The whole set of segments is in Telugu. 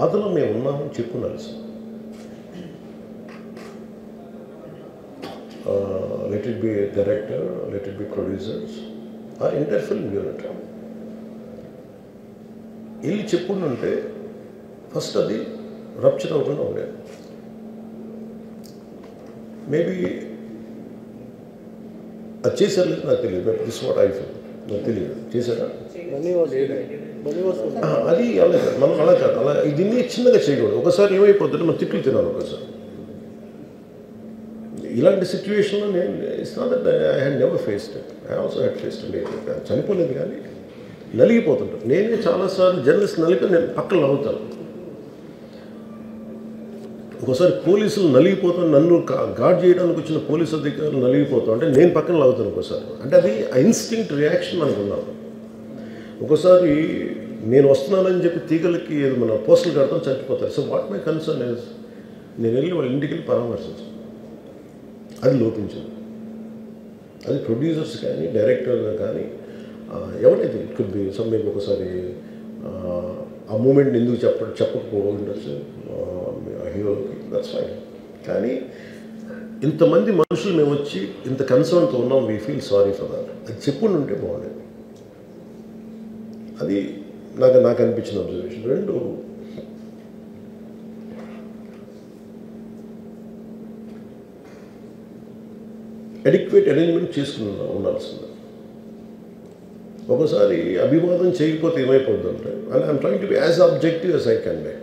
బాధలో మేము ఉన్నామని చెప్పుకున్నారు sir. Let it be director, let it be producers, ఆ ఎంటైర్ ఫిల్మ్ యూనిట్ వెళ్ళి చెప్పుకుంటుంటే ఫస్ట్ అది రప్చర్ అవ్వకుండా ఉండేది. మేబీ అది చేశారు లేదు నాకు తెలియదు. దిస్ వాట్ ఐ ఫీల్, నాకు తెలియదు చేశారా అది. అలా మనం అలా కాదు, అలా దీన్ని చిన్నగా చేయకూడదు. ఒకసారి ఏమైపోతుంటే మనం తిట్లు తినాలి. ఒకసారి ఇలాంటి సిచ్యువేషన్లో నేను it's not that I had never faced it, I also had faced it. చనిపోలేదు కానీ నలిగిపోతుంటాను. నేనే చాలాసార్లు జర్నలిస్ట్ నలిపి నేను పక్కన నవ్వుతాను. ఒకసారి పోలీసులు నలిగిపోతాను, నన్ను గార్డ్ చేయడానికి వచ్చిన పోలీసు అధికారులు నలిగిపోతాం అంటే నేను పక్కన లాగుతాను ఒకసారి. అంటే అది ఇన్స్టింక్ట్ రియాక్షన్ మనకు ఉన్నాను. ఒకసారి నేను వస్తున్నానని చెప్పి తీగలకి ఏదో మన పోస్టులు కడతాం, చచ్చిపోతారు. So what my concern is నేను వెళ్ళి వాళ్ళ ఇంటికి వెళ్ళి పరామర్శించాను. అది లోపించింది. అది ప్రొడ్యూసర్స్ కానీ డైరెక్టర్ కానీ ఎవరైతే it could be some maybe ఒకసారి ఆ మూమెంట్ ఎందుకు చెప్పకపోవచ్చు హీరోకి, దట్స్ ఫైన్. కానీ ఇంతమంది మనుషులు మేము వచ్చి ఇంత కన్సర్న్తో ఉన్నాం, we feel sorry for that. అది చెప్పుకుని ఉంటే బాగుండేది. అది నాకు అనిపించిన అబ్జర్వేషన్. రెండు, అడిక్వేట్ అరేంజ్మెంట్ చేసుకుని ఉండాల్సింది. ఒకసారి అభివాదం చేయకపోతే ఏమైపోద్ది అంటే, and I'm trying to be as objective as I can be.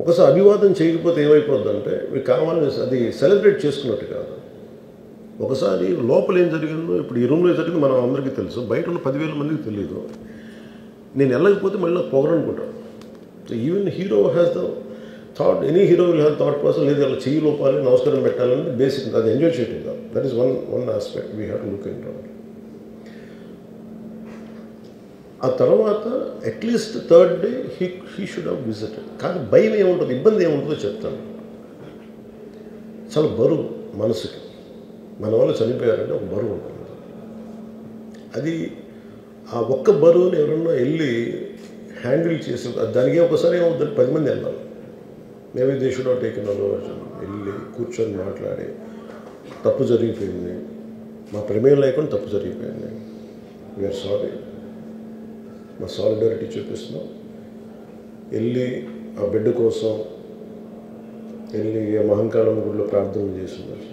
ఒకసారి అభివాదం చేయకపోతే ఏమైపోద్దంటే మీకు కావాలని అది సెలబ్రేట్ చేసుకున్నట్టు కాదు. ఒకసారి లోపల ఏం జరిగిందో ఇప్పుడు ఈ రూమ్లో జరిగింది మనం అందరికీ తెలుసు, బయట ఉన్న 10,000 మందికి తెలియదు. నేను వెళ్ళకపోతే మళ్ళీ పొగరనుకుంటాను. So even hero has the thought, any hero will have thought process. లేదు అలా చెయ్యి లోపాలి, నమస్కారం పెట్టాలని బేసిక్, అది ఎంజాయ్ చేయటం కాదు. That is one aspect we have to look in to. ఆ తర్వాత at least third day he should have visited. కానీ భయం ఏముంటుంది, ఇబ్బంది ఏముంటుందో చెప్తాను. చాలా బరువు మనసుకి, మన వాళ్ళు చనిపోయారంటే ఒక బరువు ఉంటుంది. అది ఆ ఒక్క బరువుని ఎవరన్నా వెళ్ళి హ్యాండిల్ చేసి దానికి ఒకసారి ఏమవుతుంది, 10 మంది వెళ్ళాలి. Maybe they should have taken వెళ్ళి కూర్చొని మాట్లాడి తప్పు జరిగిపోయింది, మా ప్రమేయం లేకుండా తప్పు జరిగిపోయింది, వీఆర్ సారీ, మా సాలిడారిటీ చూపిస్తున్నాం. వెళ్ళి ఆ బిడ్డ కోసం వెళ్ళి మహంకాళం గుడిలో ప్రార్థన చేస్తున్నారు.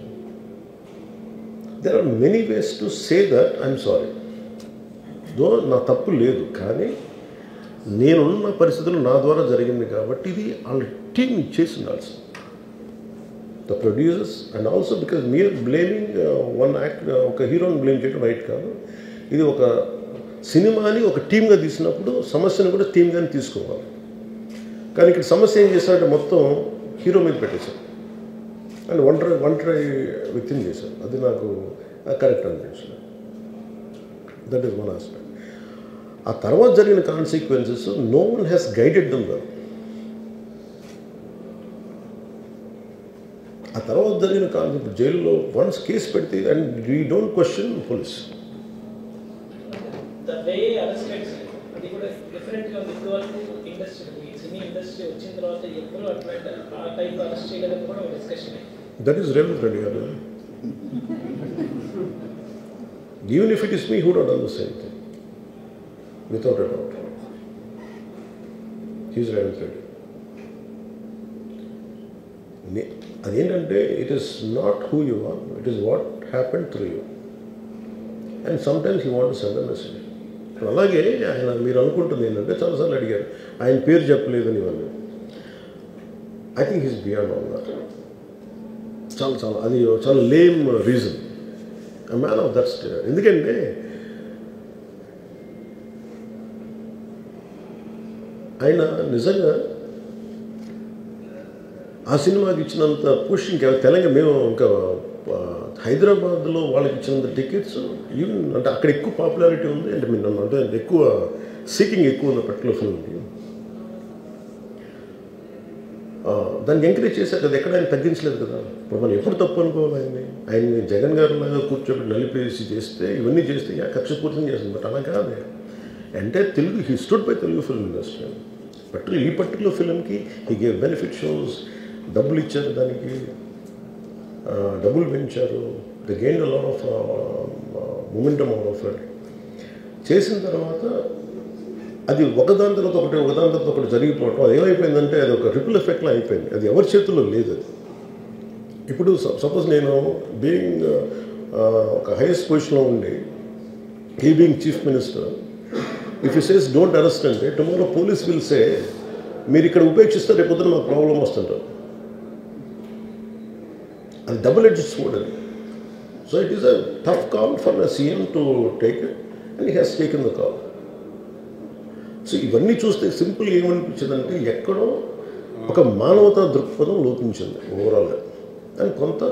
There are many ways to say that I'm sorry. Though నా తప్పు లేదు, కానీ నేనున్న పరిస్థితులు నా ద్వారా జరిగింది కాబట్టి ఇది వాళ్ళ టీం చేసి ఉండాల్సింది. The producers and also because మీరు బ్లేమింగ్ వన్ యాక్ట్, ఒక హీరోని బ్లేమ్ చేయడం రైట్ కాదు. ఇది ఒక సినిమాని ఒక టీమ్గా తీసినప్పుడు సమస్యను కూడా టీమ్గానే తీసుకోవాలి. కానీ ఇక్కడ సమస్య ఏం చేశారంటే మొత్తం హీరో మీద పెట్టేశారు అండ్ ఒంటరి వ్యక్తిని చేశారు. అది నాకు కరెక్ట్ అనిపించలేదు. That is one aspect. ఆ తర్వాత జరిగిన consequences no one has guided them well. ఆ తర్వాత జరిగిన కాన్సెప్ట్ జైల్లో వన్స్ కేసు పెడితే and we don't question police. That is Revant Reddy. Even if it is me, who would have done the same thing? Without a doubt. He is Revant Reddy. Adentante, it is not who you are, it is what happened through you. And sometimes you want to send a message. అలాగే ఆయన మీరు అనుకుంటుంది ఏంటంటే చాలాసార్లు అడిగారు ఆయన పేరు చెప్పలేదని వాళ్ళు. I think he's beyond all that. అది చాలా lame reason. a man of that state. ఎందుకంటే ఆయన నిజంగా ఆ సినిమాకి ఇచ్చినంత పుష్ ఇంకా తెలంగాణ మేము ఇంకా హైదరాబాద్లో వాళ్ళకి ఇచ్చినంత టికెట్స్ ఈవెన్ అంటే అక్కడ ఎక్కువ పాపులారిటీ ఉంది. అంటే మీరు నన్ను అంటే ఎక్కువ సీకింగ్ ఎక్కువ ఉంది పర్టికులర్ ఫిల్మ్కి. దానికి ఎంకరేజ్ చేశారు కదా, ఎక్కడ ఆయన తగ్గించలేదు కదా. ఇప్పుడు మనం ఎప్పుడు తప్పు అనుకోవాలి ఆయన్ని జగన్ గారు లాగా కూర్చోబెట్టి నలిపేసి చేస్తే ఇవన్నీ చేస్తే కక్షపూర్తం చేస్తుంది. బట్ అలా కాదు. అంటే Telugu he stood by Telugu film industry. ఈ పర్టికులర్ ఫిలింకి ఈ గేవ్ బెనిఫిట్ షోస్, డబ్బులు ఇచ్చారు, దానికి డబ్బులు పెంచారు, the gain lot of momentum out of it. చేసిన తర్వాత అది ఒకదాని తర్వాత ఒకటి జరిగిపోవటం, అది ఏమైపోయిందంటే అది ఒక రిపుల్ ఎఫెక్ట్లో అయిపోయింది. అది ఎవరి చేతుల్లో లేదు. అది ఇప్పుడు సపోజ్ నేను బీయింగ్ ఒక హైయెస్ట్ పొజిషన్లో ఉండి, he being chief minister, if he says don't arrest అంటే టుమారో పోలీస్ విల్ సే మీరు ఇక్కడ ఉపేక్షిస్తే రేపు పొద్దున మాకు ప్రాబ్లం వస్తుంటారు. అది డబుల్ ఎడ్జ్డ్ స్వోర్డ్ అది. So it is a tough call for the CM to take it and he has taken the call. So ఇవన్నీ చూస్తే సింపుల్ ఏమనిపించిందంటే ఎక్కడో ఒక మానవతా దృక్పథం లోపించింది ఓవరాల్గా. అండ్ కొంత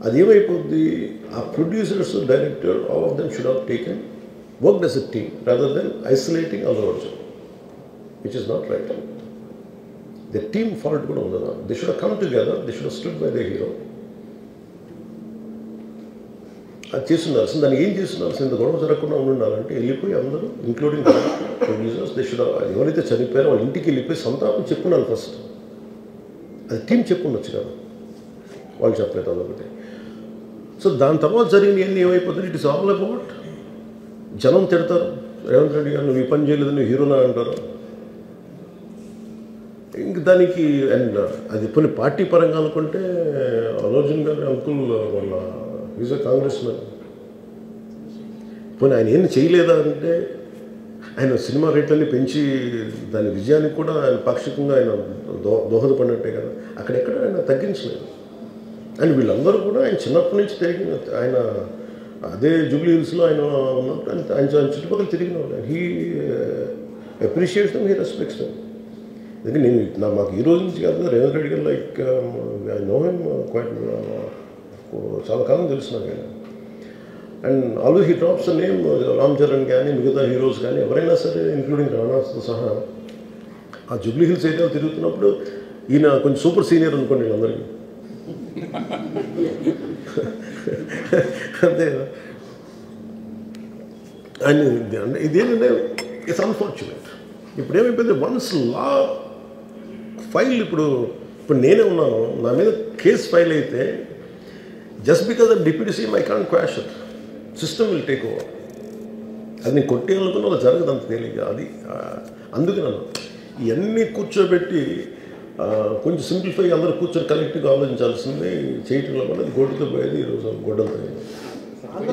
అదేమైపోద్ది, ఆ producers, director, all of them should have taken worked as a team rather than isolating Allu Arjun, which is not right. The team fault కూడా ఉంది. They should come together, they should stood by the hero. అది చేస్తుండాల్సింది. దాన్ని ఏం చేస్తుండాల్సింది, ఇంత గొడవ జరగకుండా ఉండాలంటే వెళ్ళిపోయి అందరూ ఇంక్లూడింగ్ ప్రొడ్యూసర్స్, దే షుడ్ ఎవరైతే చనిపోయారో వాళ్ళ ఇంటికి వెళ్ళిపోయి సంతాపం చెప్పున్నారు ఫస్ట్. అది టీం చెప్పుండొచ్చు కదా, వాళ్ళు చెప్పలేదు అదొకటి. సో దాని తర్వాత జరిగినవన్నీ ఏమైపోతుంది, ఇట్ ఇస్ ఆల్ అబౌట్ జనం తిడతారు, రేవంత్ రెడ్డి గారు నువ్వు ఈ పని చేయలేదు, నువ్వు హీరోనా అంటారు. ఇంక దానికి అండ్ అది కొన్ని పార్టీ పరంగా అనుకుంటే అల్లు అర్జున్ గారి అంకుల్ వాళ్ళ ఈజ్ ఎ కాంగ్రెస్ మ్యాన్. పోనీ ఆయన ఏం చేయలేదా అంటే ఆయన సినిమా రేట్లన్నీ పెంచి దాని విజయానికి కూడా ఆయన పాక్షికంగా ఆయన దోహదపడినట్టే కదా, అక్కడెక్కడ ఆయన తగ్గించలేదు. అండ్ వీళ్ళందరూ కూడా ఆయన చిన్నప్పటి నుంచి తిరిగిన, ఆయన అదే జూబ్లీ హిల్స్లో ఆయన ఉన్నప్పుడు ఆయన చుట్టుపక్కల తిరిగిన వాళ్ళు. He appreciates them, he respects them. ఎందుకంటే నేను మాకు ఈ రోజు నుంచి కాదు, రేవంత్ రెడ్డి గారు like I know him quite, చాలా కాలం తెలుసు నాకు ఆయన. And always he drops the name Ram Charan కానీ మిగతా హీరోస్ కానీ ఎవరైనా సరే ఇంక్లూడింగ్ రాణాతో సహా ఆ జూబ్లీ హిల్స్ ఏరియాలో తిరుగుతున్నప్పుడు ఈయన కొంచెం సూపర్ సీనియర్ అనుకోండి వీళ్ళందరికీ. అంతే కదా. అండ్ ఇదేంటంటే ఇట్స్ అన్ఫార్చునేట్. ఇప్పుడు ఏమైపోయింది, వన్స్ లా ఫైల్ ఇప్పుడు నేనే ఉన్నాను, నా మీద కేసు ఫైల్ అయితే just because of deputy CM I can't quash it, system will take over. అది నేను కొట్టేయాలనుకున్న అలా జరగదు అంత తేలిగ్గా. అది అందుకే నన్ను ఇవన్నీ కూర్చోబెట్టి కొంచెం సింప్లిఫై అందరూ కూర్చొని కలెక్టివ్గా ఆలోచించాల్సింది చేయటంలో కూడా అది గొడ్డుతో పోయేది ఈరోజు గొడ్డంతో.